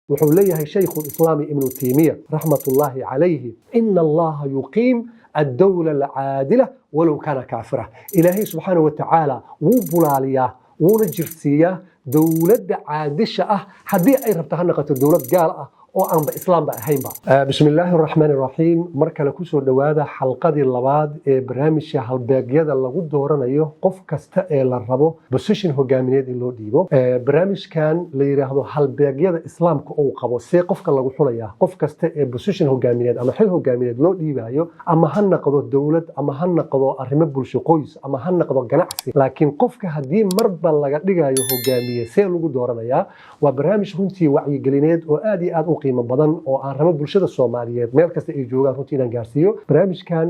وحوليه شيخ الإسلام ابن تيمية رحمة الله عليه إن الله يقيم الدولة العادلة ولو كان كافرة. إلهي سبحانه وتعالى وبلاليا ونجرسيا دولة عادشة حدي أي ربطها نقطة الدولة قال oo aan islaam ba ahaynba. Bismillahir Rahmanir Rahim. Marka la ku soo dhawaada xalqadii labaad ee barnaamijka halbeegyada lagu dooranayo qof kasta ee la rabo position hogaamineed in loo dhiibo. Barnaamijkan la yiraahdo halbeegyada islaamka oo qabo si qofka lagu xulaya qof kasta ee position hogaamineed ama xil hogaamineed loo dhiibayo ama ha noqdo dawlad ama ha noqdo arrimo bulsho qoys ama ha noqdo ganacsi, laakiin qofka hadii marba laga dhigayo hogaamiye si lagu dooranaya waa barnaamij runtii wacyi gelineed oo aad iyo aad qiimo badan oo aan rabo bulshada Soomaaliyeed meel kasta ay joogaan runtii inaan gaarsiiyo. Barnaamijkan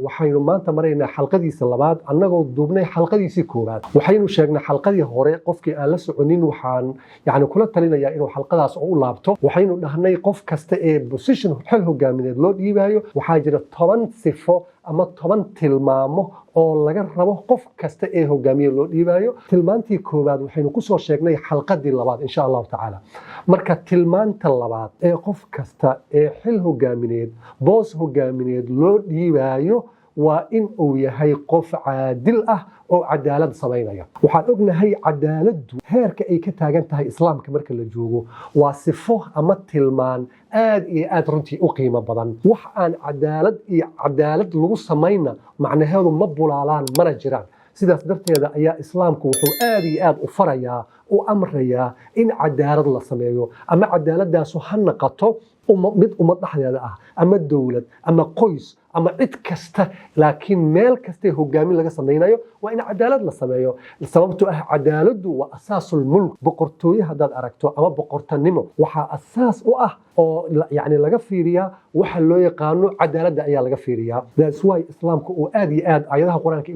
waxaynu maanta mareynaa xalqadiisa labaad annagoo duubnay xalqadiisii koowaad. Waxaynu sheegnay xalqadii hore qofkii aan la soconin waxaan kula talinayaa inuu xalqadaas u laabto. Waxaynu dhahnay qof kasta ee position xil hogaamineed loo dhiibayo waxaa jira 10 sifo ama 10 tilmaamo oo laga rabo qof kasta ee hogaamiye loo dhiibayo. Tilmaantii koowaad waxaynu ku soo sheegnay xalqadii labaad insha Allah taala. Marka tilmaanta labaad ee qof kasta ee xil hogaamineed boos hogaamineed loo dhiibayo waa in uu yahay qof caadil ah oo cadaalad sameynaya. Waxaan ognahay cadaaladdu heerka ay ka taagan tahay islaamka marka la joogo waa sifo ama tilmaan aad iyo aad runtii u qiimo badan. wax aan cadaalad lagu sameeyna macnaheedu ma bulaalaan mana jiraan. sidaas darteeda ayaa islaamku wuxuu aad iyo aad u farayaa u amrayaa in cadaalad la sameeyo ama cadaaladaas ha noqoto mid ummad dhexdeeda ah ama dawlad ama qoys ama cid kasta, laakiin meel kasta hogaamin laga sameynayo waa in cadaalad la sameeyo. sababtoo ah cadaaladdu waa asaasul mulk. boqortooyo hadaad aragto ama boqortanimo waxa asaas u ah oo laga fiiriyaa waxa loo yaqaano cadaaladda ayaa laga fiiriyaa. that's why islaamku uu aad iyo aad ayadaha quraanka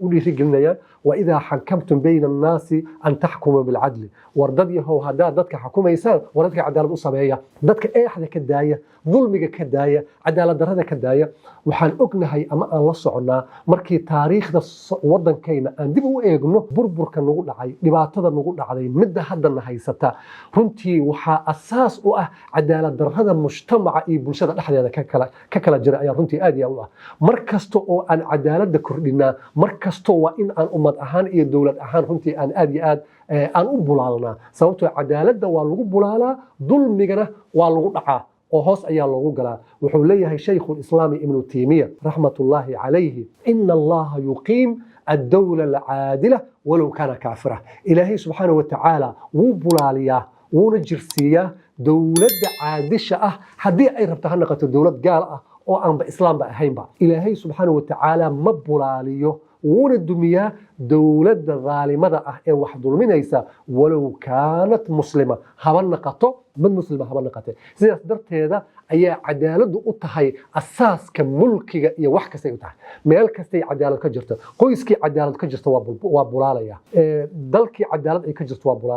u dhiirigelinaya wa idha hakamtum bayna an-nasi an tahkumu bil adl. wardad yahow hadaa dadka xukumaysaan waradka cadaalad u sameeya, dadka eexda ka daaya, dulmiga ka daaya, cadaalad darrada ka daaya. waxaan ognahay ama aan la soconaa markii taariikhda wadankayna aan dib u eegno burburka nagu dhacay, dhibaatada nagu dhacday, midda hadda haysata runtii waxa asaas u ah cadaalad darrada mujtamaca iyo bulshada dhexdeeda ka kala jira ayaa runtii aad iyo aad u ah. markasto oo aan cadaaladda kordhinaa, markasto waa in aan ummad ahaan iyo dawlad ahaan runtii aan aad iyo aad aan u bulaalnaa. sababtoo cadaaladda waa lagu bulaalaa, dulmigana waa lagu dhacaa oo hoos ayaa loogu galaa. wuxuu leeyahay Sheikh al-Islam Ibn Taymiyyah rahmatullahi alayhi inna Allah yuqim ad-dawla al-'adila walau kana kafira. Ilaahi subhanahu wa ta'ala wuu bulaaliyaa wuuna jirsiiyaa dawladda caadisha ah hadii ay rabto ha noqoto dawlad gaal ah oo aan islaam ba ahaynba. Ilaahi subhanahu wa ta'ala ma bulaaliyo wuuna dumiyaa dawladda zaalimada ah ee wax dulminaysa walow kaanat muslima haba noqoto mid muslima haba noqotay. sidaas darteeda ayaa cadaaladdu u tahay asaaska mulkiga iyo wax kasta ay u tahay. meel kasta ay cadaalad ka jirto, qoyskii cadaalad ka jirto waa bulaalaya, dalkii cadaalad ay ka jirto waa bulaalaya.